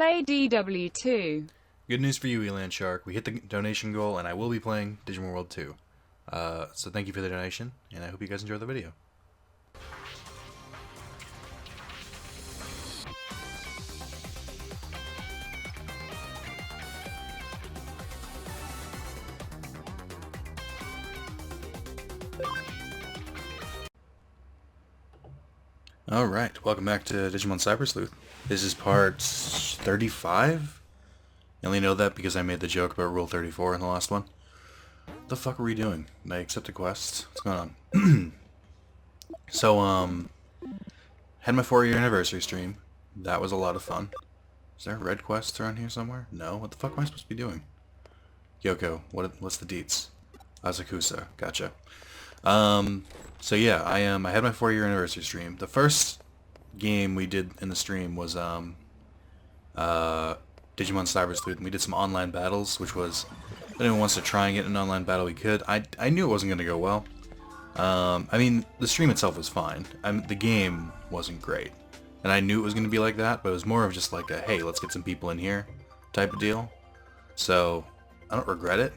play DW2. Good news for you, Elan Shark. We hit the donation goal, and I will be playing Digimon World 2. So thank you for the donation, and I hope you guys enjoy the video. Alright, welcome back to Digimon Sleuth. This is part 35? I only know that because I made the joke about Rule 34 in the last one. What the fuck are we doing? Did I accept a quest? What's going on? Had my 4-year anniversary stream. That was a lot of fun. Is there a red quest around here somewhere? No? What the fuck am I supposed to be doing? Yoko, what's the deets? Asakusa, gotcha. So yeah, I had my 4-year anniversary stream. The first game we did in the stream was Digimon Sleuth, and we did some online battles, which was, if anyone wants to try and get an online battle, we could. I knew it wasn't going to go well. I mean, the stream itself was fine. The game wasn't great. And I knew it was going to be like that, but it was more of just like a, hey, let's get some people in here type of deal. So, I don't regret it.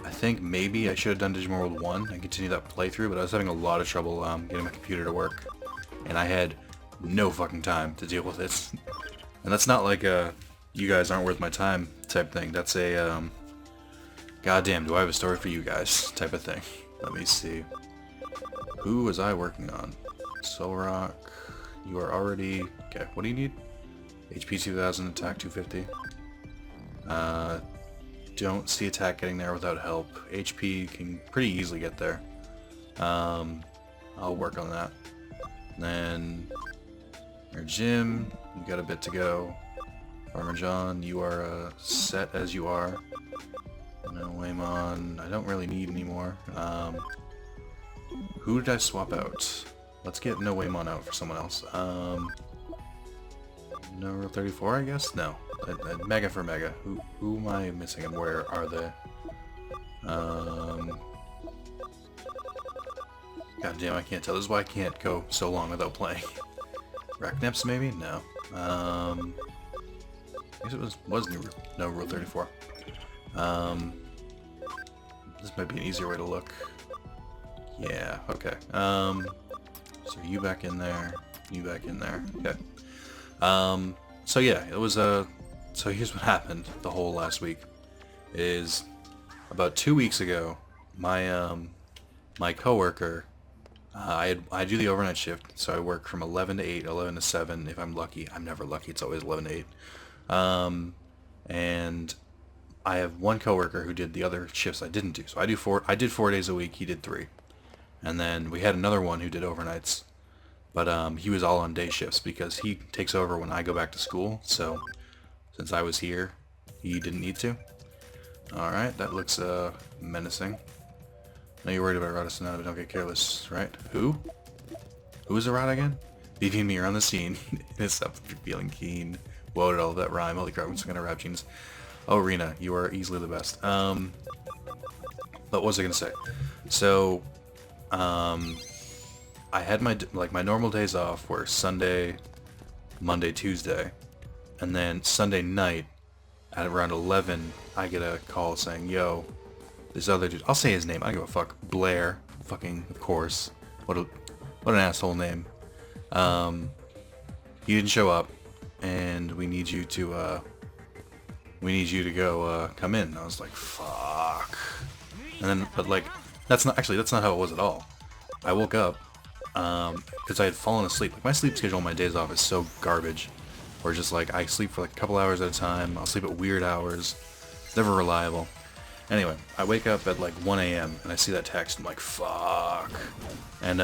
I think maybe I should have done Digimon World 1 and continued that playthrough, but I was having a lot of trouble getting my computer to work. And I had no fucking time to deal with it. And that's not like a, you guys aren't worth my time type thing. That's a, goddamn, do I have a story for you guys type of thing. Let me see. Who was I working on? Solrock, you are already, okay, what do you need? HP 2000, attack 250. Don't see attack getting there without help. HP can pretty easily get there. I'll work on that. Then our Jim, you got a bit to go. Farmer John, you are set as you are. No Waymon, I don't really need anymore. Who did I swap out? Let's get No Waymon out for someone else. No Rule 34, I guess? No. Mega for Mega. Who am I missing and where are they? God damn, I can't tell. This is why I can't go so long without playing. Rackneps maybe? No. I guess it was no Rule 34. This might be an easier way to look. Yeah, okay. So you back in there, you back in there. Okay. So yeah, it was so here's what happened the whole last week. Is about 2 weeks ago, my my coworker, I do the overnight shift, so I work from 11 to 8, 11 to 7 if I'm lucky. I'm never lucky, it's always 11 to 8. And I have one coworker who did the other shifts I didn't do. So I did 4 days a week, he did 3. And then we had another one who did overnights. But he was all on day shifts because he takes over when I go back to school. So since I was here, he didn't need to. Alright, that looks menacing. Now you're worried about Radisson, but don't get careless, right? Who? Who is the rat again? Beating me around the scene. It's up if you're feeling keen. Whoa, did all that rhyme? Holy crap, I'm just gonna rap jeans. Oh, Rena, you are easily the best. But what was I gonna say? So, I had my normal days off were Sunday, Monday, Tuesday, and then Sunday night at around 11, I get a call saying, "Yo, this other dude, I'll say his name. I don't give a fuck. Blair, fucking of course. What an asshole name. He didn't show up, and we need you to go come in." And I was like, fuck. And then, but like, that's not how it was at all. I woke up because I had fallen asleep. Like, my sleep schedule on my days off is so garbage. Or just like, I sleep for like a couple hours at a time. I'll sleep at weird hours. It's never reliable. Anyway, I wake up at like 1 a.m. and I see that text. I'm like, fuck. And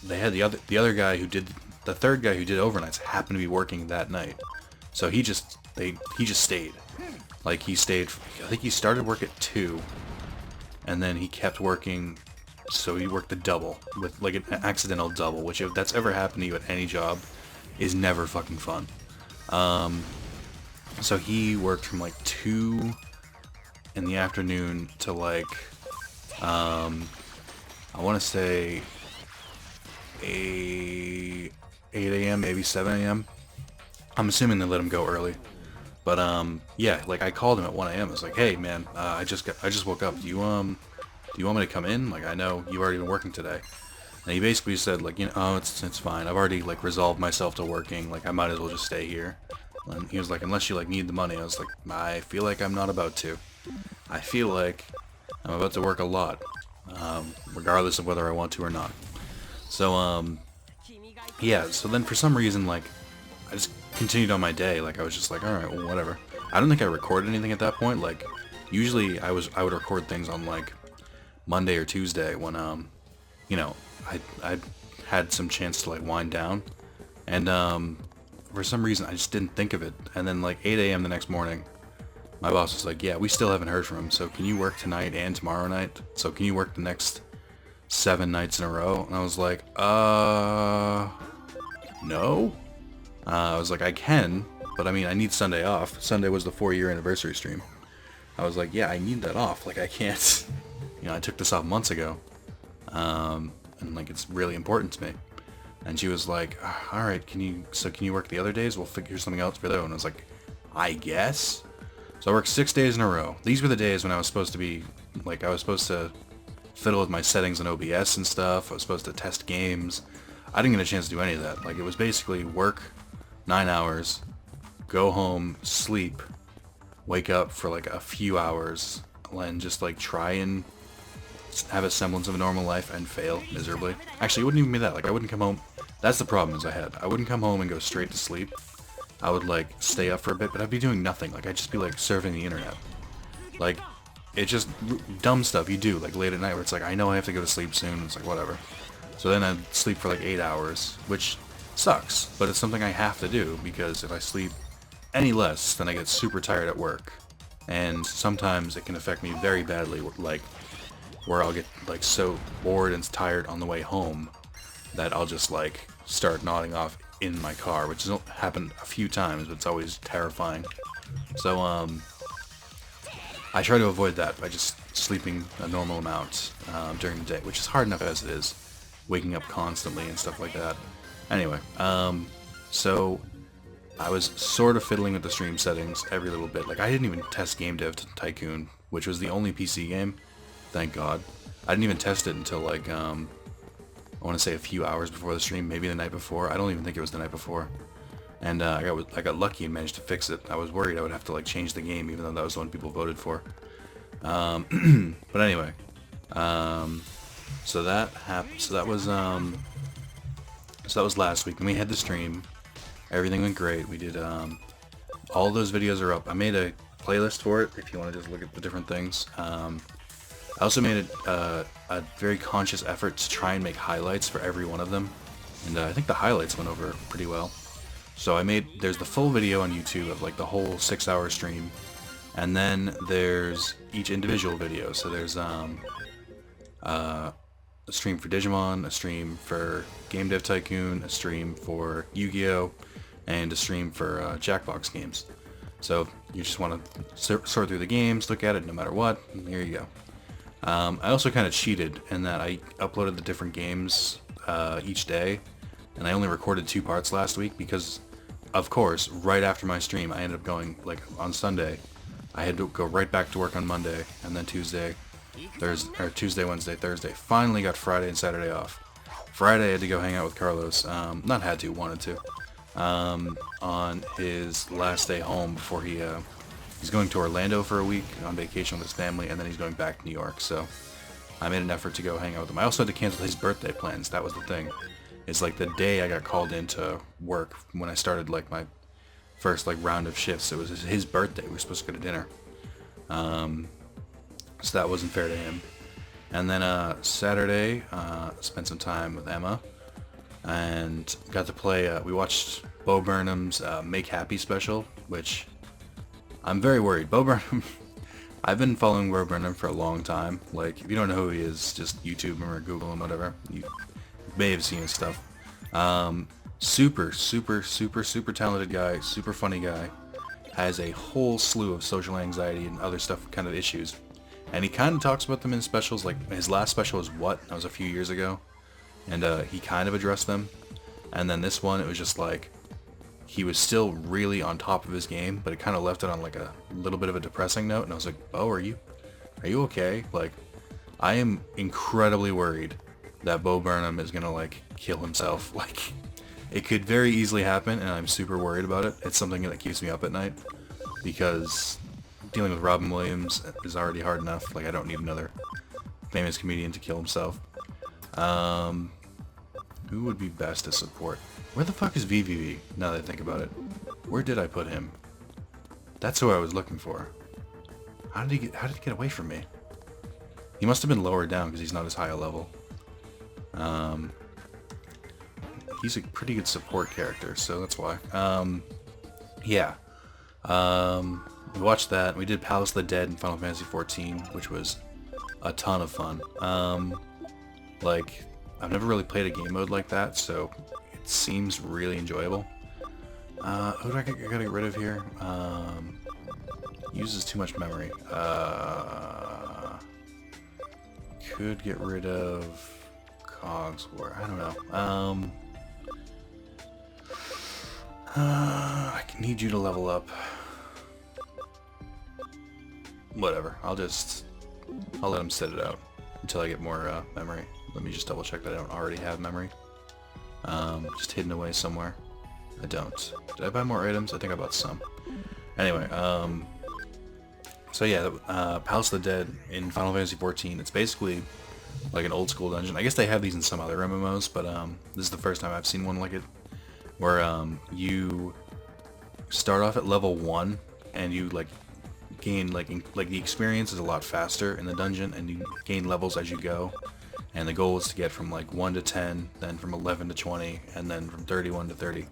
they had the third guy who did overnights happened to be working that night. So he just stayed. Like, he stayed, I think he started work at 2, and then he kept working, so he worked the double, with like an accidental double, which if that's ever happened to you at any job, is never fucking fun. So he worked from like 2 in the afternoon to like, I want to say 8 a.m., maybe 7 a.m. I'm assuming they let him go early. But yeah, like I called him at 1 a.m. I was like, hey man, I just woke up. Do you want me to come in? Like I know you've already been working today. And he basically said like, you know, oh it's fine. I've already like resolved myself to working. Like I might as well just stay here. And he was like, unless you like need the money. I was like, I feel like I'm not about to. I feel like I'm about to work a lot, regardless of whether I want to or not. So yeah. So then for some reason like I just continued on my day. Like I was just like, all right, well, whatever. I don't think I recorded anything at that point. Like usually I would record things on like Monday or Tuesday when you know I had some chance to like wind down, and for some reason I just didn't think of it. And then like 8 a.m. the next morning, my boss was like, yeah, we still haven't heard from him. So can you work tonight and tomorrow night? So can you work the next 7 nights in a row? And I was like, no. I was like, I can, but I mean, I need Sunday off. Sunday was the 4-year anniversary stream. I was like, yeah, I need that off. Like, I can't, you know, I took this off months ago. And like, it's really important to me. And she was like, all right, can you work the other days? We'll figure something else for those. And I was like, I guess. So I worked 6 days in a row. These were the days when I was supposed to be, like, I was supposed to fiddle with my settings in OBS and stuff. I was supposed to test games. I didn't get a chance to do any of that. Like, it was basically work 9 hours, go home, sleep, wake up for like a few hours, and just like try and have a semblance of a normal life and fail miserably. Actually, it wouldn't even be that. Like, I wouldn't come home. That's the problem is I wouldn't come home and go straight to sleep. I would like stay up for a bit, but I'd be doing nothing. Like, I'd just be like surfing the internet. Like, it's just dumb stuff you do like late at night where it's like, I know I have to go to sleep soon. It's like, whatever. So then I'd sleep for like 8 hours, which sucks, but it's something I have to do because if I sleep any less, then I get super tired at work. And sometimes it can affect me very badly, like where I'll get like so bored and tired on the way home that I'll just like start nodding off in my car, which has happened a few times, but it's always terrifying. So I try to avoid that by just sleeping a normal amount during the day, which is hard enough as it is, waking up constantly and stuff like that. Anyway, so I was sort of fiddling with the stream settings every little bit. Like, I didn't even test Game Dev Tycoon, which was the only PC game. Thank God. I didn't even test it until, like, I want to say a few hours before the stream, maybe the night before. I don't even think it was the night before. And I got lucky and managed to fix it. I was worried I would have to, like, change the game, even though that was the one people voted for. But anyway, so that happened. So that was last week, and we had the stream. Everything went great. We did, all those videos are up. I made a playlist for it, if you want to just look at the different things. I also made a very conscious effort to try and make highlights for every one of them. And I think the highlights went over pretty well. So there's the full video on YouTube of like the whole 6-hour stream. And then there's each individual video. So there's a stream for Digimon, a stream for Game Dev Tycoon, a stream for Yu-Gi-Oh!, and a stream for Jackbox games. So if you just want to sort through the games, look at it no matter what, here you go. I also kind of cheated in that I uploaded the different games each day, and I only recorded 2 parts last week because, of course, right after my stream, I ended up going, like, on Sunday. I had to go right back to work on Monday, and then Tuesday, Wednesday, Thursday. Finally got Friday and Saturday off. Friday I had to go hang out with Carlos. Not had to, wanted to. On his last day home before he's going to Orlando for a week on vacation with his family, and then he's going back to New York. So I made an effort to go hang out with him. I also had to cancel his birthday plans. That was the thing. It's like the day I got called into work when I started like my first like round of shifts. It was his birthday. We were supposed to go to dinner. So that wasn't fair to him. And then Saturday, spent some time with Emma and got to play, we watched Bo Burnham's Make Happy special, which I'm very worried. Bo Burnham, I've been following Bo Burnham for a long time. Like, if you don't know who he is, just YouTube him or Google him, whatever. You may have seen his stuff. Super talented guy, super funny guy. Has a whole slew of social anxiety and other stuff, kind of issues. And he kind of talks about them in specials, like his last special was What? That was a few years ago. And he kind of addressed them. And then this one, it was just like, he was still really on top of his game, but it kind of left it on like a little bit of a depressing note, and I was like, Bo, are you okay? Like, I am incredibly worried that Bo Burnham is gonna like kill himself. Like, it could very easily happen, and I'm super worried about it. It's something that keeps me up at night, because dealing with Robin Williams is already hard enough. Like, I don't need another famous comedian to kill himself. Who would be best to support? Where the fuck is VVV, now that I think about it? Where did I put him? That's who I was looking for. How did he get away from me? He must have been lower down because he's not as high a level. He's a pretty good support character, so that's why. Yeah. We watched that. We did Palace of the Dead in Final Fantasy XIV, which was a ton of fun. Like, I've never really played a game mode like that, so it seems really enjoyable. Who do I gotta get rid of here? Uses too much memory. Could get rid of Cogsworth. I don't know. I need you to level up. Whatever. I'll let him sit it out until I get more memory. Let me just double check that I don't already have memory. Just hidden away somewhere. I don't. Did I buy more items? I think I bought some. Anyway, so yeah, Palace of the Dead in Final Fantasy XIV. It's basically like an old school dungeon. I guess they have these in some other MMOs, but this is the first time I've seen one like it, where you start off at level 1 and you like gain like the experience is a lot faster in the dungeon, and you gain levels as you go. And the goal is to get from like 1 to 10, then from 11 to 20, and then from 31 to 30.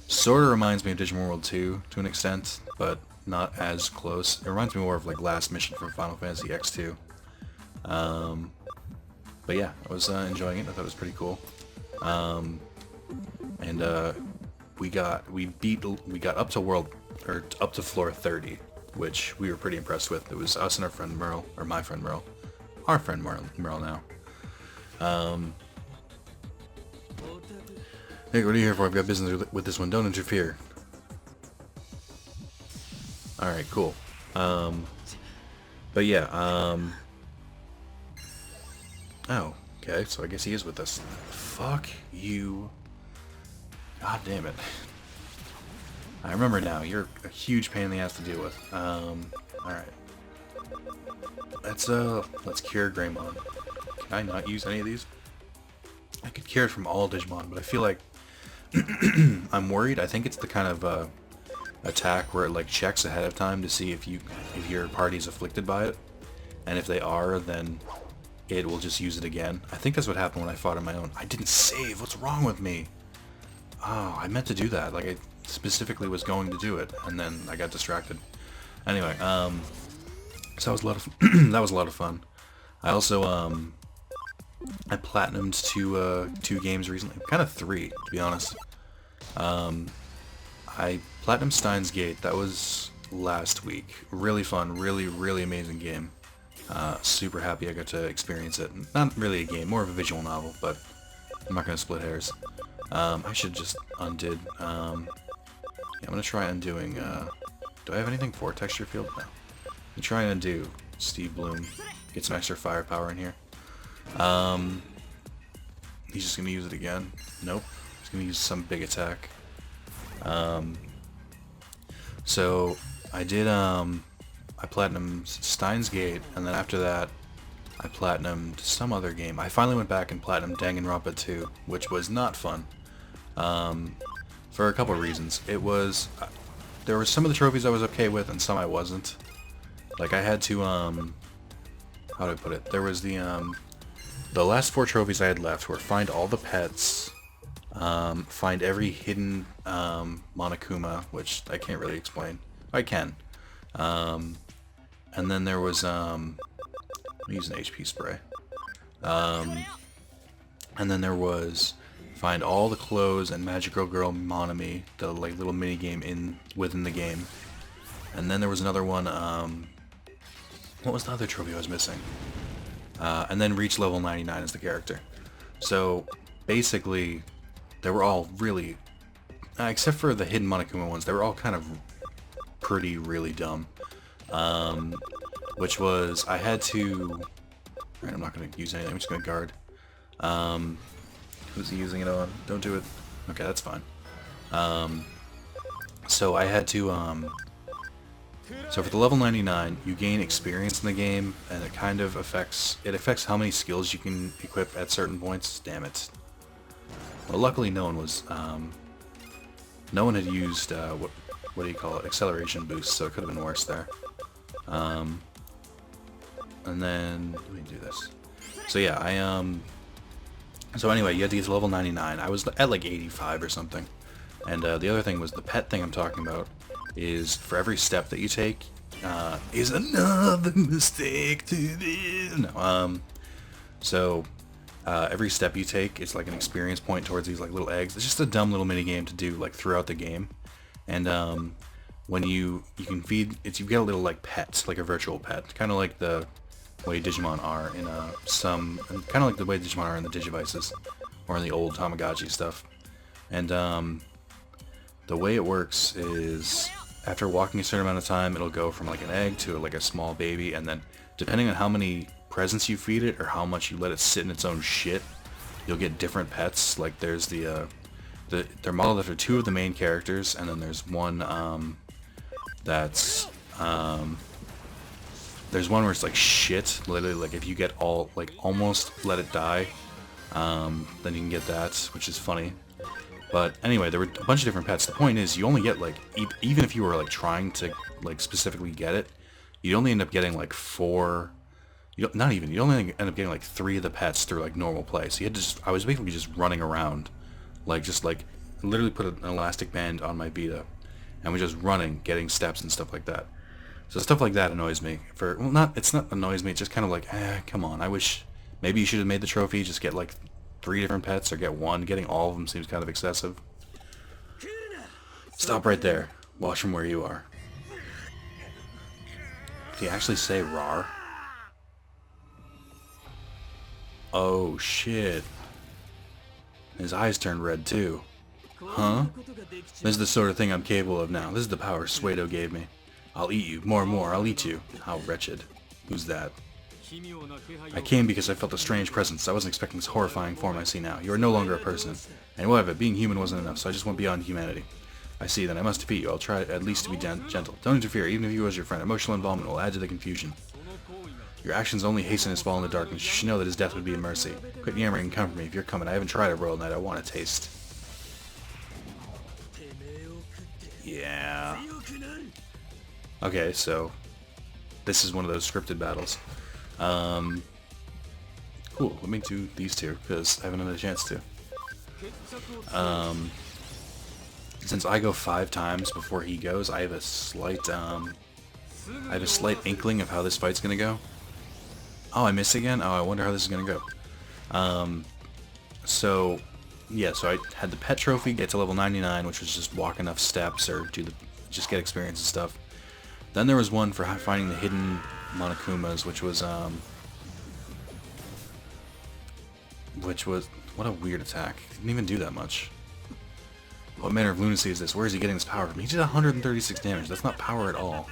Sort of reminds me of Digimon World 2 to an extent, but not as close. It reminds me more of like Last Mission from Final Fantasy X2. But yeah, I was enjoying it. I thought it was pretty cool. We got up to floor 30, which we were pretty impressed with. It was us and our friend Merle, or my friend Merle, our friend Merle now. Hey, what are you here for? I've got business with this one. Don't interfere. Alright, cool. But yeah, oh, okay, so I guess he is with us. Fuck you. God damn it. I remember now, you're a huge pain in the ass to deal with. Alright. Let's cure Greymon. Can I not use any of these? I could cure it from all Digimon, but I feel like I'm worried. I think it's the kind of attack where it like checks ahead of time to see if your party's afflicted by it, and if they are, then it will just use it again. I think that's what happened when I fought on my own. I didn't save. What's wrong with me? Oh, I meant to do that. Like, I specifically was going to do it, and then I got distracted. Anyway, so that was a lot of that was a lot of fun. I also I platinumed two games recently, kind of 3 to be honest. I platinumed Steins Gate. That was last week. Really fun, really amazing game. Super happy I got to experience it. Not really a game, more of a visual novel, but I'm not gonna split hairs. I should just undid. Yeah, I'm gonna try undoing. Do I have anything for texture field? No. I'm trying to undo Steve Bloom. Get some extra firepower in here. He's just gonna use it again. Nope. He's gonna use some big attack. So I did I platinumed Steins Gate, and then after that I platinumed some other game. I finally went back and platinumed Danganronpa 2, which was not fun. For a couple of reasons. It was there were some of the trophies I was okay with and some I wasn't. Like I had to how do I put it? There was the last 4 trophies I had left were find all the pets, find every hidden Monokuma, which I can't really explain. I can. And then there was I'll use an HP spray. And then there was find all the clothes and Magical Girl Monomi, the like little mini game within the game. And then there was another one. What was the other trophy I was missing? And then reach level 99 as the character. So basically, they were all really except for the hidden Monokuma ones, they were all kind of really dumb. Which was, I had to... Alright, I'm not going to use anything, I'm just going to guard. Who's he using it on? Don't do it. Okay, that's fine. So I had to, so for the level 99, you gain experience in the game, and it kind of affects how many skills you can equip at certain points. Damn it. Well, luckily no one had used, what do you call it, acceleration boost, so it could have been worse there. And then, let me do this. So yeah, so anyway, you had to get to level 99. I was at like 85 or something. And the other thing was the pet thing I'm talking about is for every step that you take is another mistake to this. No, so every step you take is like an experience point towards these like little eggs. It's just a dumb little mini game to do like throughout the game. And when you can feed you get a little like pet, like a virtual pet, kind of like the way Digimon are in kind of like the way Digimon are in the Digivices or in the old Tamagotchi stuff. And the way it works is after walking a certain amount of time, it'll go from like an egg to like a small baby, and then depending on how many presents you feed it or how much you let it sit in its own shit, you'll get different pets. Like there's they're modeled after two of the main characters, and then there's one that's there's one where it's like shit, literally, like if you get almost let it die, then you can get that, which is funny. But anyway, there were a bunch of different pets. The point is, you only get like, even if you were like trying to like specifically get it, you'd only end up getting like you'd only end up getting like 3 of the pets through like normal play. So you had to I was basically just running around, just literally put an elastic band on my Vita, and we're just running, getting steps and stuff like that. So stuff like that annoys me. It's not annoys me, it's just kind of like, come on, I wish, maybe you should have made the trophy, just get like 3 different pets, or get 1. Getting all of them seems kind of excessive. Stop right there. Watch from where you are. Did he actually say rar? Oh shit. His eyes turned red too. Huh? This is the sort of thing I'm capable of now. This is the power Suedo gave me. I'll eat you. More and more. I'll eat you. How wretched. Who's that? I came because I felt a strange presence. I wasn't expecting this horrifying form I see now. You are no longer a person. And whatever, being human wasn't enough, so I just went beyond humanity. I see, then I must defeat you. I'll try at least to be gentle. Don't interfere, even if you was your friend. Emotional involvement will add to the confusion. Your actions only hasten his fall in the darkness. You should know that his death would be a mercy. Quit yammering and come for me. If you're coming, I haven't tried a royal night. I want a taste. Yeah. Okay, so this is one of those scripted battles. Cool, let me do these two, because I haven't had a chance to. Since I go 5 times before he goes, I have a slight inkling of how this fight's gonna go. Oh, I missed again? Oh, I wonder how this is gonna go. So I had the pet trophy, get to level 99, which was just walk enough steps, or just get experience and stuff. Then there was one for finding the hidden Monokumas, which was, what a weird attack. Didn't even do that much. What manner of lunacy is this? Where is he getting this power from? He did 136 damage. That's not power at all.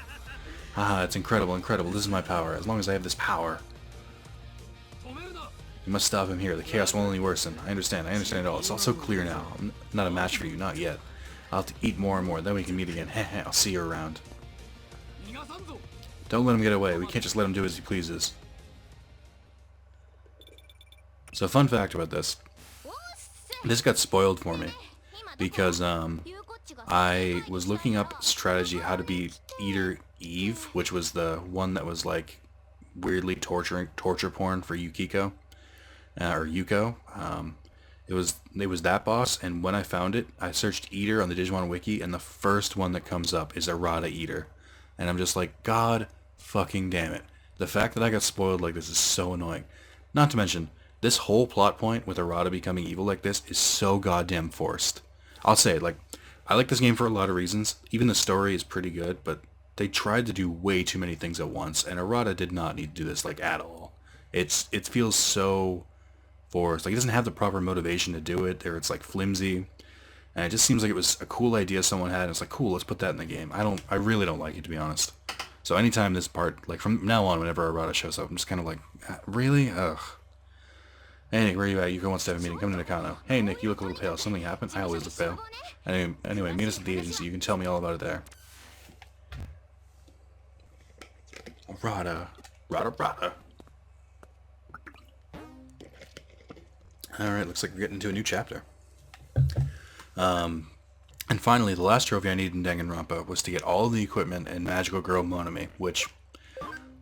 Haha, it's incredible, incredible. This is my power. As long as I have this power. You must stop him here. The chaos will only worsen. I understand it all. It's all so clear now. I'm not a match for you, not yet. I'll have to eat more and more, then we can meet again. Heh, I'll see you around. Don't let him get away. We can't just let him do as he pleases. So fun fact about this. This got spoiled for me because I was looking up strategy how to beat Eater Eve, which was the one that was like weirdly torture porn for Yukiko or Yuko. It was that boss, and when I found it, I searched Eater on the Digimon wiki, and the first one that comes up is Arata Eater, and I'm just like, God fucking damn it! The fact that I got spoiled like this is so annoying. Not to mention, this whole plot point with Arata becoming evil like this is so goddamn forced. I'll say, like, I like this game for a lot of reasons. Even the story is pretty good, but they tried to do way too many things at once, and Arata did not need to do this, like, at all. It feels so forced. Like, it doesn't have the proper motivation to do it, or it's, like, flimsy. And it just seems like it was a cool idea someone had, and it's like, cool, let's put that in the game. I really don't like it, to be honest. So anytime this part, like from now on, whenever Arata shows up, I'm just kind of like, really? Ugh. Hey Nick, where are you at? You go one step meeting. Come to Nakano. Hey Nick, you look a little pale. Something happened? I always look pale. Anyway, meet us at the agency. You can tell me all about it there. Rada. Alright, looks like we're getting into a new chapter. And finally, the last trophy I needed in Danganronpa was to get all the equipment in Magical Girl Monome, which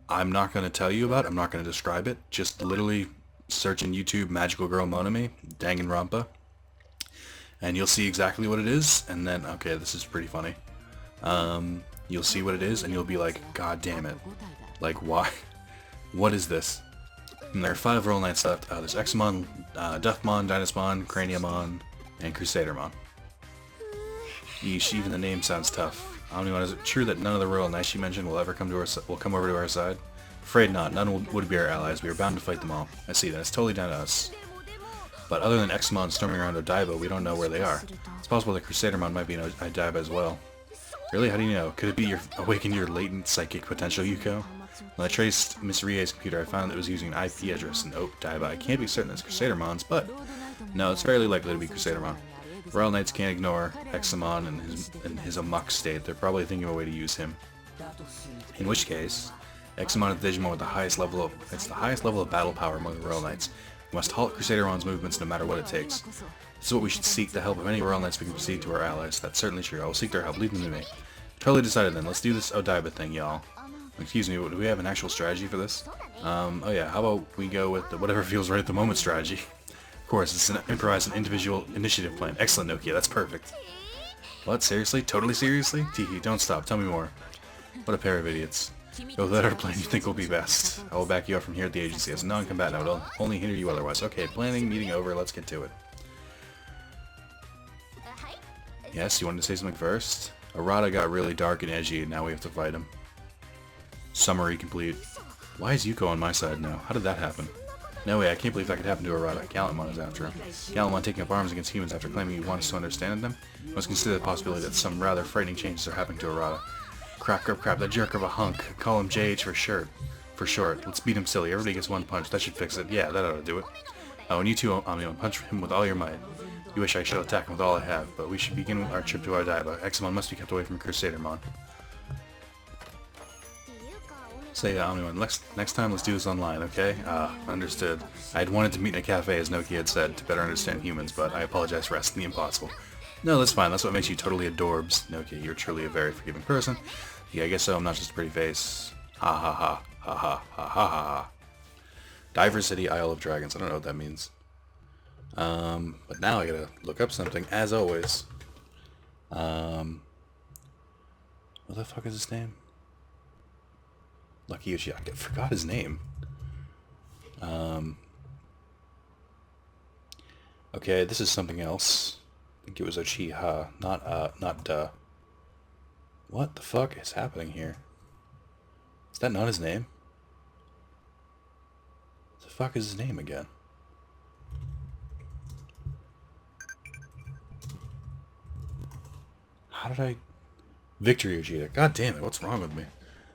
I'm not going to tell you about. I'm not going to describe it. Just literally search in YouTube Magical Girl Monome, Danganronpa, and you'll see exactly what it is. And then, okay, this is pretty funny. You'll see what it is, and you'll be like, God damn it. Like, why? What is this? And there are 5 Royal Knights left. There's Examon, Deathmon, Dynasmon, Craniamon, and Crusadermon. Yeesh, even the name sounds tough. Omnimon, is it true that none of the Royal Knights you mentioned will ever come over to our side? Afraid not. None would be our allies. We are bound to fight them all. I see, then it's totally down to us. But other than Examon storming around Odaiba, we don't know where they are. It's possible that Crusadermon might be in Odaiba as well. Really? How do you know? Could it be awaken your latent psychic potential, Yuko? When I traced Miss Rie's computer, I found it was using an IP address in Odaiba. I can't be certain it's Crusadermon's, but no, it's fairly likely to be Crusadermon. Royal Knights can't ignore Examon in his amok state. They're probably thinking of a way to use him. In which case, Examon is the Digimon with the highest level of battle power among the Royal Knights. We must halt Crusadermon's movements no matter what it takes. This is what we should seek, the help of any Royal Knights we can proceed to our allies. That's certainly true. I will seek their help. Leave them to me. Totally decided then. Let's do this Odaiba thing, y'all. Excuse me, do we have an actual strategy for this? Oh yeah, how about we go with the whatever feels right at the moment strategy? Of course, it's an improvised and individual initiative plan. Excellent, Nokia, that's perfect. What, seriously? Totally seriously? Teehee, don't stop, tell me more. What a pair of idiots. Go with whatever plan you think will be best. I will back you up from here at the agency. As a non-combatant, I will only hinder you otherwise. Okay, planning, meeting over, let's get to it. Yes, you wanted to say something first? Arata got really dark and edgy, and now we have to fight him. Summary complete. Why is Yuko on my side now? How did that happen? No way, I can't believe that could happen to Arata. Gallimon is after him. Gallimon taking up arms against humans after claiming he wants to understand them? You must consider the possibility that some rather frightening changes are happening to Arata. Crap, that jerk of a hunk. Call him JH for short. Let's beat him silly. Everybody gets one punch. That should fix it. Yeah, that ought to do it. Oh, and you too, Omnion. Punch him with all your might. You wish I should attack him with all I have, but we should begin our trip to Odaiba. Examon must be kept away from Crusadermon. Say, Omnion, next time let's do this online, okay? Understood. I had wanted to meet in a cafe, as Noki had said, to better understand humans, but I apologize for asking the impossible. No, that's fine. That's what makes you totally adorbs. Noki, you're truly a very forgiving person. Yeah, I guess so. I'm not just a pretty face. Ha ha ha. Ha ha ha ha ha. Diver City, Isle of Dragons. I don't know what that means. But now I gotta look up something, as always. What the fuck is his name? Lucky Yoshiaki. I forgot his name. Okay, this is something else. I think it was Uchiha, not duh. What the fuck is happening here? Is that not his name? What the fuck is his name again? How did I... Victory Uchiha. God damn it, what's wrong with me?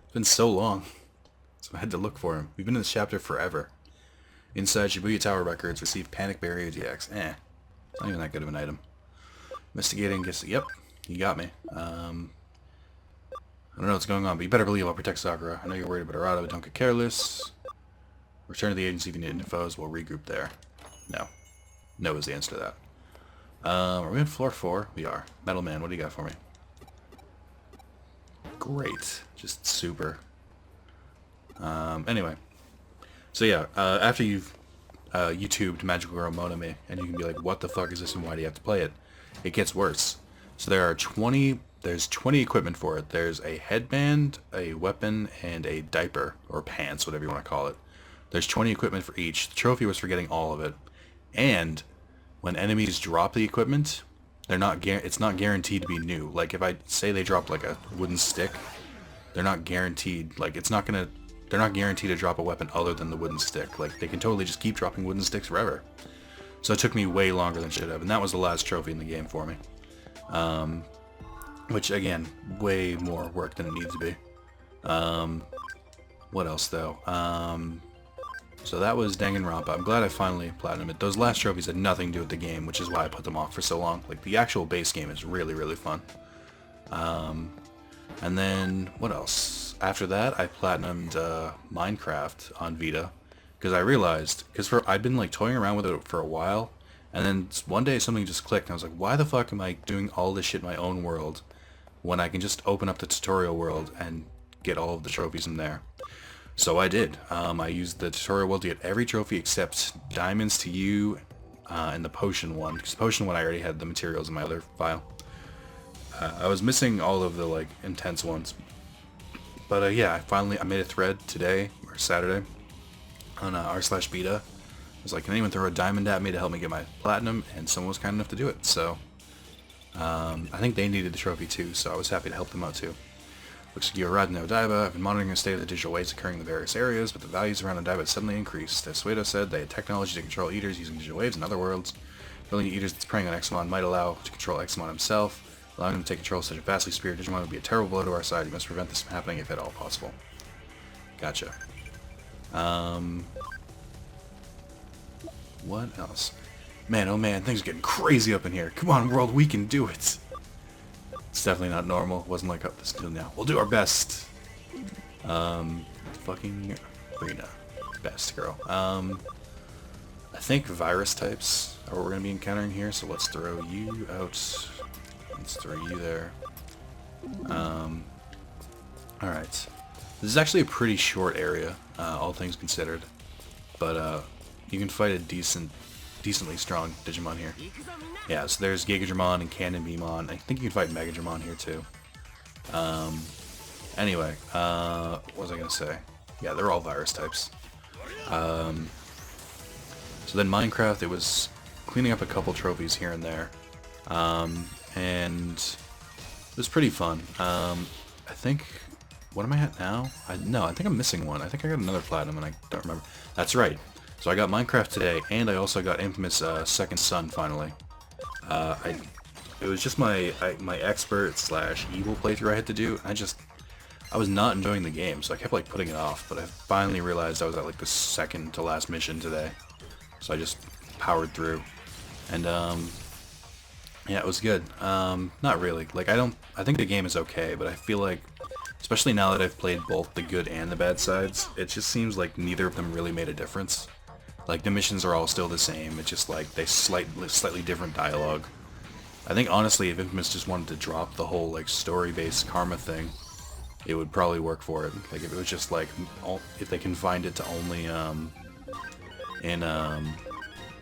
It's been so long. So I had to look for him. We've been in this chapter forever. Inside Shibuya Tower records, receive Panic Barrier DX. It's not even that good of an item. Investigating, guess... Yep, you got me. I don't know what's going on, but you better believe I'll protect Sakura. I know you're worried about Arata, but don't get careless. Return to the agency if you need infos. We'll regroup there. No. No is the answer to that. Are we on floor 4? We are. Metal Man, what do you got for me? Great. Just super. Anyway. So yeah, after you've YouTubed Magical Girl Monome, and you can be like, what the fuck is this and why do you have to play it? It gets worse. So there's 20 equipment for it. There's a headband, a weapon, and a diaper, or pants, whatever you want to call it. There's 20 equipment for each. The trophy was for getting all of it. And when enemies drop the equipment, it's not guaranteed to be new. Like if I say they dropped like a wooden stick, they're not guaranteed. Like they're not guaranteed to drop a weapon other than the wooden stick. Like they can totally just keep dropping wooden sticks forever. So it took me way longer than it should have, and that was the last trophy in the game for me. Which, again, way more work than it needs to be. What else, though? So that was Danganronpa. I'm glad I finally platinumed it. Those last trophies had nothing to do with the game, which is why I put them off for so long. Like, the actual base game is really, really fun. And then, what else? After that, I platinumed Minecraft on Vita. Because I realized, I'd been like toying around with it for a while, and then one day something just clicked, and I was like, why the fuck am I doing all this shit in my own world when I can just open up the tutorial world and get all of the trophies in there? So I did. I used the tutorial world to get every trophy except Diamonds to You and the Potion one, because the Potion one I already had the materials in my other file. I was missing all of the like intense ones. But yeah, I made a thread today, or Saturday, on r/beta. I was like, can anyone throw a diamond at me to help me get my platinum? And someone was kind enough to do it, so I think they needed the trophy too, so I was happy to help them out too. Looks like you arrived in Odaiba. I've been monitoring the state of the digital waves occurring in the various areas, but the values around Odaiba suddenly increased. As Suedo said, they had technology to control eaters using digital waves in other worlds. Building eaters that's preying on Examon might allow to control Examon himself. Allowing him to take control of such a vastly superior Digimon would be a terrible blow to our side. You must prevent this from happening if at all possible. Gotcha. What else? Man, oh man, things are getting crazy up in here. Come on, world, we can do it. It's definitely not normal. It wasn't like up this until now. We'll do our best. Fucking Rena. Best girl. I think virus types are what we're going to be encountering here, so let's throw you out. Let's throw you there. Alright. This is actually a pretty short area, all things considered. But, you can fight a decently strong Digimon here. Yeah, so there's Gigadramon and Cannon Beamon. I think you can fight Megadramon here too. Anyway, what was I gonna say? Yeah, they're all virus types. So then Minecraft, it was cleaning up a couple trophies here and there. And it was pretty fun. I think, what am I at now? No, I think I'm missing one. I think I got another platinum and I don't remember. That's right. So I got Minecraft today, and I also got Infamous Second Son finally. It was just my expert / evil playthrough I had to do. I was not enjoying the game, so I kept like putting it off. But I finally realized I was at like the second to last mission today, so I just powered through, and yeah, it was good. Not really. Like I think the game is okay, but I feel like, especially now that I've played both the good and the bad sides, it just seems like neither of them really made a difference. Like, the missions are all still the same, it's just like, they slightly different dialogue. I think, honestly, if Infamous just wanted to drop the whole, like, story-based karma thing, it would probably work for it. Like, if it was just, like, if they confined it to only,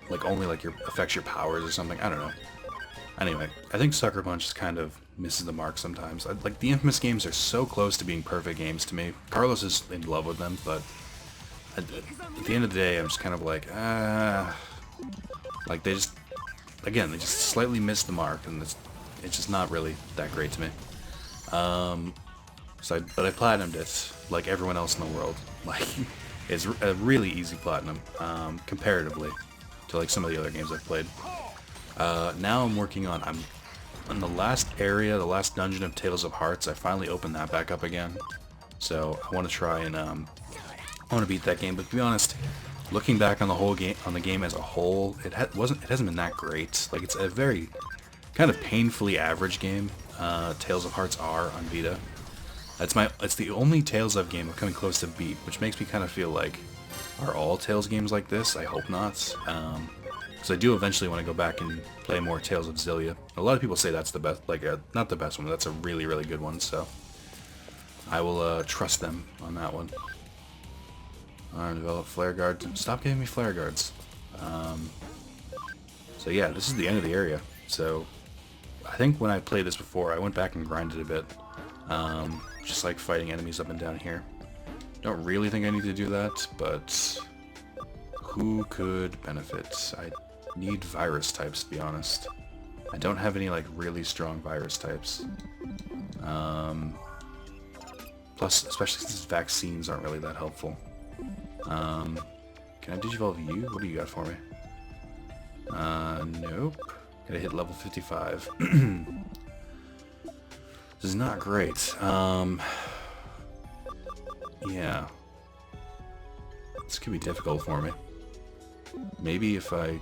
like, only, like, affects your powers or something, I don't know. Anyway, I think Sucker Punch just kind of misses the mark sometimes. Like, the Infamous games are so close to being perfect games to me. Carlos is in love with them, but at the end of the day, I'm just kind of like, like, they just slightly miss the mark, and it's just not really that great to me. But I platinumed it, like everyone else in the world. Like, it's a really easy platinum, comparatively to, like, some of the other games I've played. Now I'm working on, I'm in the last area, the last dungeon of Tales of Hearts. I finally opened that back up again. So I want to try and, I want to beat that game, but to be honest, looking back on the whole game, on the game as a whole, it hasn't been that great. Like, it's a very kind of painfully average game. Tales of Hearts R on Vita. It's the only Tales of game I'm coming close to beat, which makes me kind of feel like, are all Tales games like this? I hope not. Because I do eventually want to go back and play more Tales of Xillia. A lot of people say that's the best, like, not the best one, but that's a really, really good one, so I will trust them on that one. Develop flare guards. Stop giving me flare guards. So yeah, this is the end of the area. So I think when I played this before, I went back and grinded a bit. Just like fighting enemies up and down here. Don't really think I need to do that, but who could benefit? I need virus types, to be honest. I don't have any like really strong virus types. Plus, especially since vaccines aren't really that helpful. Can I digivolve you? What do you got for me? Nope. Gotta hit level 55. This is not great. Yeah. This could be difficult for me. Maybe if I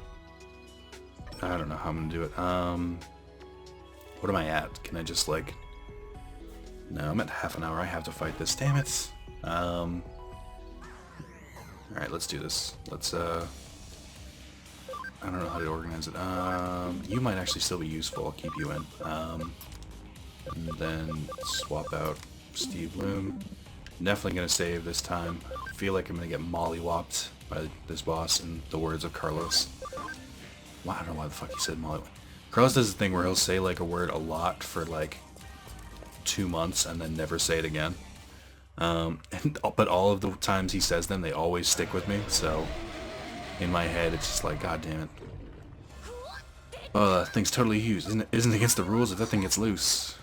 don't know how I'm gonna do it. What am I at? Can I just like... No, I'm at half an hour. I have to fight this. Damn it. Alright, let's do this. Let's, I don't know how to organize it. You might actually still be useful. I'll keep you in. And then swap out Steve Bloom. Definitely gonna save this time. I feel like I'm gonna get mollywopped by this boss in the words of Carlos. Well, I don't know why the fuck he said molly. Carlos does this thing where he'll say like a word a lot for like 2 months and then never say it again. But all of the times he says them, they always stick with me. So in my head, it's just like, God damn it. Oh, that thing's totally used. Isn't against the rules if that thing gets loose.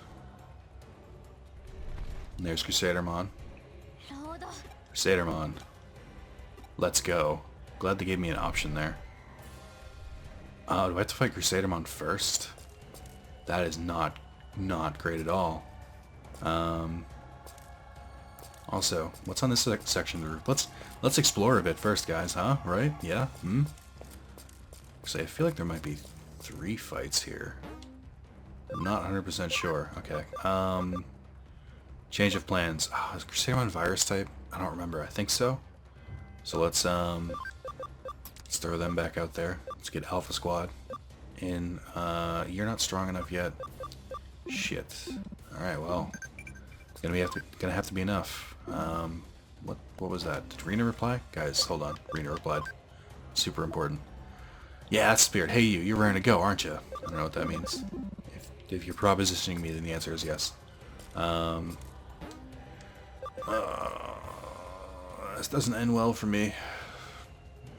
And there's Crusadermon. Crusadermon. Let's go. Glad they gave me an option there. Do I have to fight Crusadermon first? That is not great at all. Also, what's on this section of the roof? Let's explore a bit first, guys, huh? Right? Yeah? Actually, I feel like there might be 3 fights here. I'm not 100% sure. Okay. Change of plans. Oh, is Crusadermon virus type? I don't remember. I think so. So let's throw them back out there. Let's get Alpha Squad in. You're not strong enough yet. Shit. Alright, well. It's gonna have to be enough. What was that? Did Rena reply? Guys, hold on. Rena replied. Super important. Yeah, that's Spirit. Hey you, you're raring to go, aren't you? I don't know what that means. If you're propositioning me, then the answer is yes. This doesn't end well for me.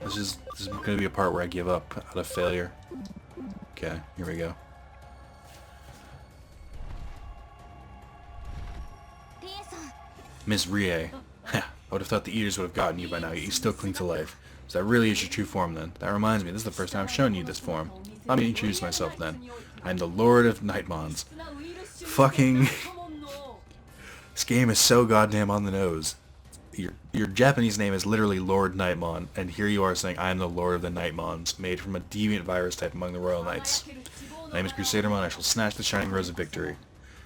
This is gonna be a part where I give up out of failure. Okay, here we go. Miss Rie. I would have thought the Eaters would have gotten you by now, yet you still cling to life. So that really is your true form then. That reminds me, this is the first time I've shown you this form. Let me introduce myself then. I'm the Lord of Nightmons. Fucking... This game is so goddamn on the nose. Your Japanese name is literally Lord Nightmon, and here you are saying I am the Lord of the Nightmons, made from a deviant virus type among the Royal Knights. My name is Crusadermon, I shall snatch the Shining Rose of Victory.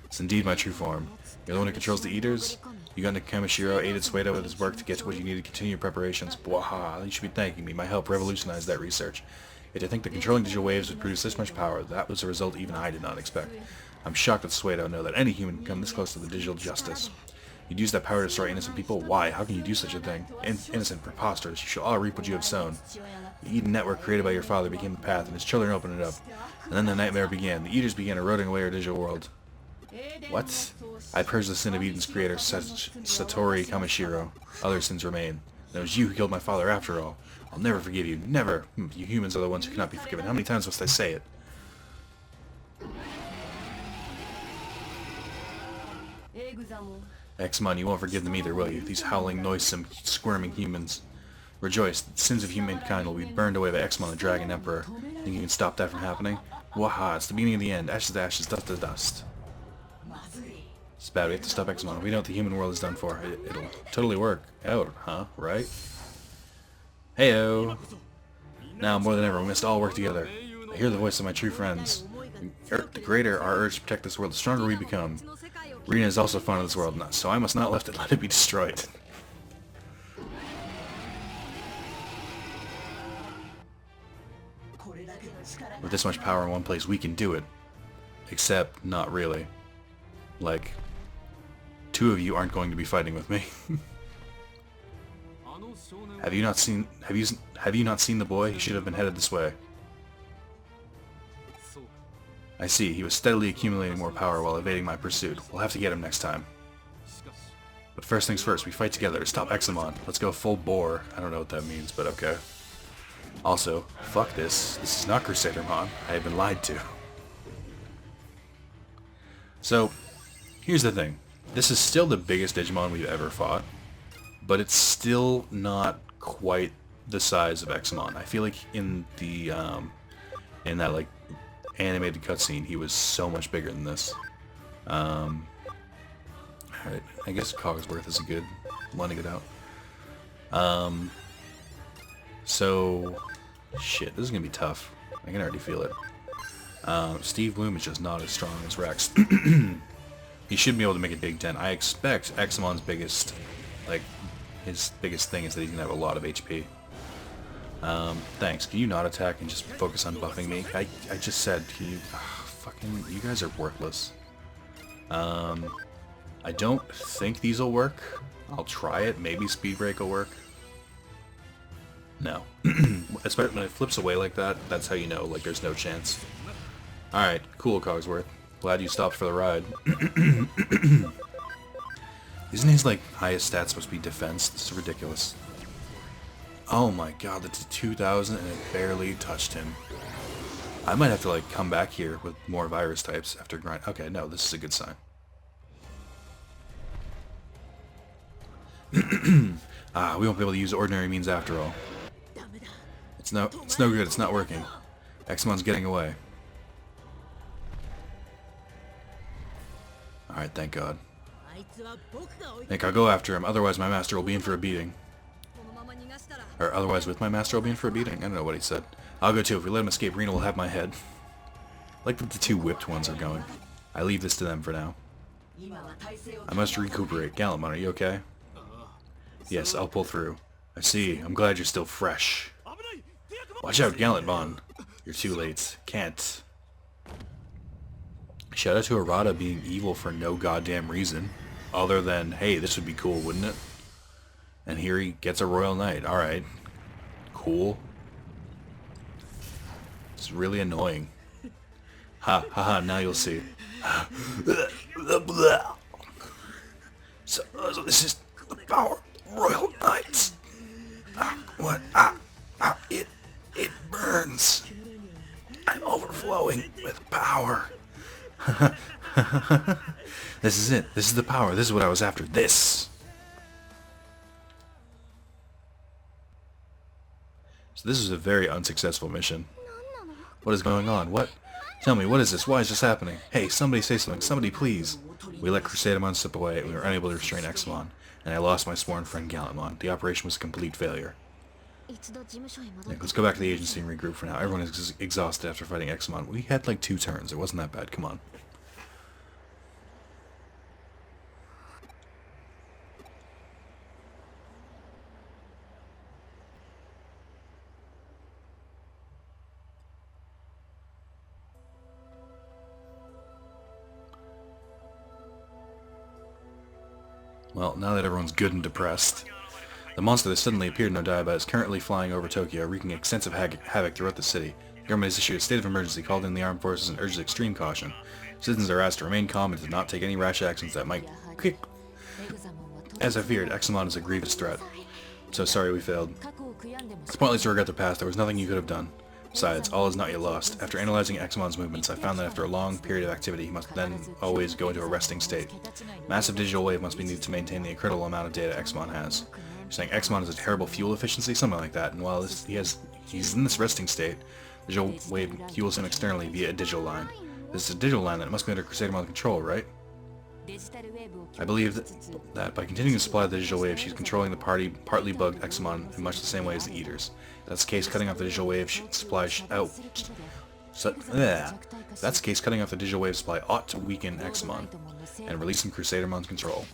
It's indeed my true form. You're the one who controls the Eaters? Uganda Kamishiro aided Sueda with his work to get to what you need to continue your preparations. Bwaha, you should be thanking me. My help revolutionized that research. Yet to think that controlling digital waves would produce this much power, that was a result even I did not expect. I'm shocked that Sueda would know that any human can come this close to the digital justice. You'd use that power to destroy innocent people? Why? How can you do such a thing? Innocent, preposterous. You shall all reap what you have sown. The Eden network created by your father became the path, and his children opened it up. And then the nightmare began. The Eaters began eroding away our digital world. What? I purged the sin of Eden's creator, Satori Kamishiro. Other sins remain. And it was you who killed my father after all. I'll never forgive you. Never. You humans are the ones who cannot be forgiven. How many times must I say it? Exmon, you won't forgive them either, will you? These howling, noisome, squirming humans. Rejoice, the sins of humankind will be burned away by Exmon, the Dragon Emperor. Think you can stop that from happening? Waha, it's the beginning of the end. Ashes to ashes, dust to dust. It's bad, we have to stop Exmon. We know what the human world is done for. It'll totally work out, huh? Right? Heyo! Now, more than ever, we must all work together. I hear the voice of my true friends. The greater our urge to protect this world, the stronger we become. Rena is also fond of this world, so I must not let it be destroyed. With this much power in one place, we can do it. Except, not really. Like, 2 of you aren't going to be fighting with me. Have you not seen the boy? He should have been headed this way. I see. He was steadily accumulating more power while evading my pursuit. We'll have to get him next time. But first things first, we fight together to stop Examon. Let's go full bore. I don't know what that means, but okay. Also, fuck this. This is not Crusadermon. I have been lied to. So, here's the thing. This is still the biggest Digimon we've ever fought, but it's still not quite the size of Examon. I feel like in the animated cutscene, he was so much bigger than this. Alright, I guess Cogsworth is a good one to get out. So, shit, this is gonna be tough. I can already feel it. Steve Bloom is just not as strong as Rex. He should be able to make a big dent. I expect Eximon's biggest, like, his biggest thing is that he's gonna have a lot of HP. Thanks. Can you not attack and just focus on buffing me? I just said, can you... fucking... You guys are worthless. I don't think these will work. I'll try it. Maybe Speed Break will work. No. Especially when it flips away like that, that's how you know, like, there's no chance. Alright, cool, Cogsworth. Glad you stopped for the ride. Isn't his, like, highest stat supposed to be defense? This is ridiculous. Oh my god, that's a 2,000 and it barely touched him. I might have to, like, come back here with more virus types after grind. Okay, no, this is a good sign. We won't be able to use ordinary means after all. It's no good, it's not working. Eximon's getting away. Alright, thank God. I think I'll go after him, otherwise my master will be in for a beating. Or otherwise with my master will be in for a beating? I don't know what he said. I'll go too. If we let him escape, Rena will have my head. I like that the two whipped ones are going. I leave this to them for now. I must recuperate. Gallantmon, are you okay? Yes, I'll pull through. I see. I'm glad you're still fresh. Watch out, Gallantmon. You're too late. Can't. Shout out to Arata being evil for no goddamn reason. Other than, hey, this would be cool, wouldn't it? And here he gets a Royal Knight. Alright. Cool. It's really annoying. Ha, ha, ha, now you'll see. So this is the power of Royal Knights. What? It burns. I'm overflowing with power. This is it. This is the power. This is what I was after. This. So this is a very unsuccessful mission. What is going on? What? Tell me, what is this? Why is this happening? Hey, somebody say something. Somebody, please. We let Crusadamon slip away, and we were unable to restrain Eximon, and I lost my sworn friend Gallantmon. The operation was a complete failure. Let's go back to the agency and regroup for now. Everyone is exhausted after fighting Eximon. We had like 2 turns. It wasn't that bad. Come on. Well, now that everyone's good and depressed, the monster that suddenly appeared in Odaiba is currently flying over Tokyo, wreaking extensive havoc throughout the city. The government has issued a state of emergency, called in the armed forces, and urges extreme caution. Citizens are asked to remain calm and to not take any rash actions that might kick. As I feared, Eximon is a grievous threat. So sorry we failed. It's pointless to regret the past. There was nothing you could have done. Besides, all is not yet lost. After analyzing Eximon's movements, I found that after a long period of activity, he must then always go into a resting state. Massive digital wave must be needed to maintain the incredible amount of data Eximon has. You're saying Eximon has a terrible fuel efficiency? Something like that. And while he's in this resting state, digital wave fuels him externally via a digital line. This is a digital line that must be under Crusadamon control, right? I believe that by continuing to supply the digital wave, she's controlling the partly bugged Eximon in much the same way as the Eaters. If that's the case, cutting off the digital wave supply ought to weaken Eximon and release him Crusadermon's control.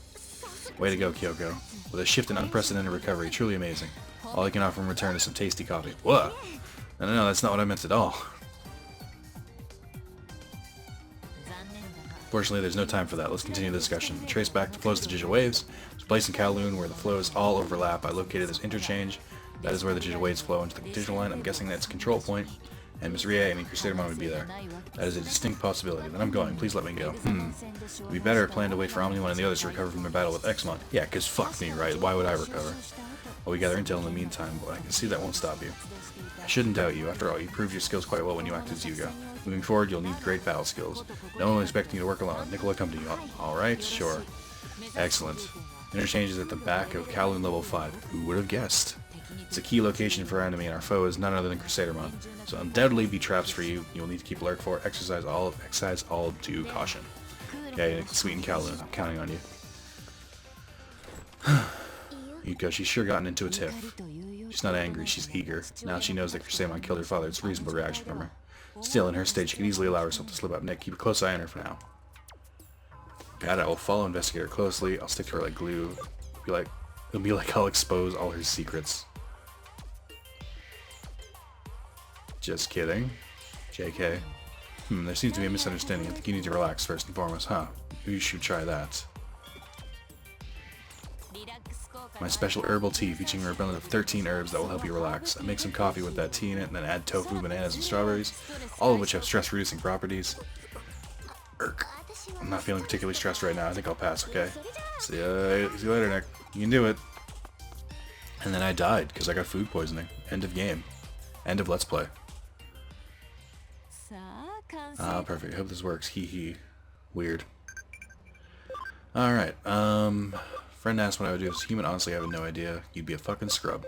Way to go, Kyoko. With a shift in unprecedented recovery, truly amazing. All I can offer in return is some tasty coffee. What? No, that's not what I meant at all. Fortunately, there's no time for that. Let's continue the discussion. Trace back the flows of the digital waves. There's a place in Kowloon where the flows all overlap. I located this interchange. That is where the digital waves flow into the digital line. I'm guessing that's a control point. And Miss Rie, Crusadermon would be there. That is a distinct possibility. Then I'm going. Please let me go. It'd be better plan to wait for Omnimon and the others to recover from their battle with Eximon. Yeah, cause fuck me, right? Why would I recover? While we gather intel in the meantime, but I can see that won't stop you. I shouldn't doubt you. After all, you proved your skills quite well when you acted as Yuga. Moving forward, you'll need great battle skills. No one will expect you to work alone. Nicola, accompany you. Alright, sure. Excellent. Interchange is at the back of Kowloon level 5. Who would have guessed? It's a key location for our enemy, and our foe is none other than Crusadermon. So undoubtedly be traps for you. You'll need to keep alert for. Exercise all due caution. Okay, sweet and Kowloon, I'm counting on you. Yuko, she's sure gotten into a tiff. She's not angry, she's eager. Now she knows that Crusadermon killed her father. It's a reasonable reaction from her. Still, in her state, she could easily allow herself to slip up. Nick, keep a close eye on her for now. God, I will follow Investigator closely. I'll stick to her like glue. It'll be like I'll expose all her secrets. Just kidding. JK. There seems to be a misunderstanding. I think you need to relax first and foremost, huh? You should try that. My special herbal tea featuring a blend of 13 herbs that will help you relax. I make some coffee with that tea in it and then add tofu, bananas, and strawberries, all of which have stress-reducing properties. Irk. I'm not feeling particularly stressed right now. I think I'll pass, okay? See you later, Nick. You can do it. And then I died because I got food poisoning. End of game. End of Let's Play. Ah, perfect. I hope this works. Hee hee. Weird. Alright, friend asked what I would do as a human. Honestly, I have no idea. You'd be a fucking scrub.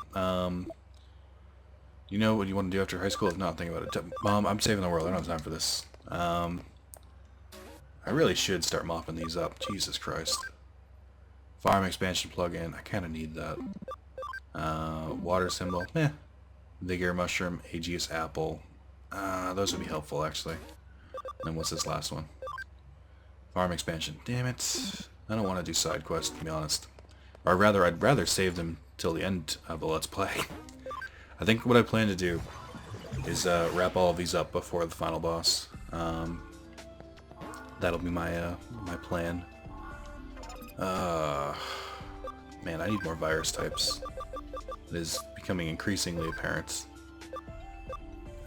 You know what you want to do after high school? If not, think about it. Mom, I'm saving the world. I don't have time for this. I really should start mopping these up. Jesus Christ. Farm expansion plug-in. I kind of need that. Water symbol. Eh. Vigor mushroom. Aegeus apple. Those would be helpful, actually. And then what's this last one? Farm expansion. Damn it. I don't want to do side quests, to be honest. Or I'd rather save them till the end of the Let's Play. I think what I plan to do is wrap all of these up before the final boss. That'll be my my plan. Man, I need more virus types. It is becoming increasingly apparent.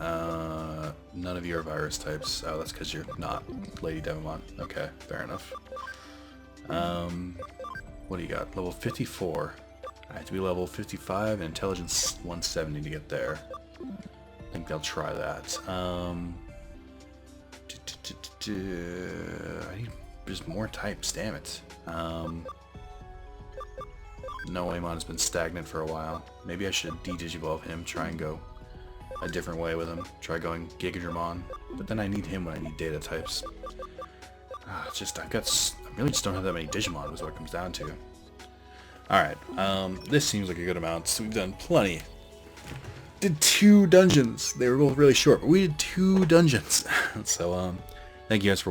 None of you are virus types. Oh, that's because you're not Lady Digimon. Okay, fair enough. What do you got? Level 54. I have to be level 55 and intelligence 170 to get there. I think they'll try that. I need just more types, damn it. Noamon has been stagnant for a while. Maybe I should de-digivolve him, try and go a different way with him. Try going Gigadramon. But then I need him when I need data types. I really just don't have that many Digimon is what it comes down to. Alright, this seems like a good amount. So we've done plenty. Did 2 dungeons. They were both really short, but we did 2 dungeons. So, thank you guys for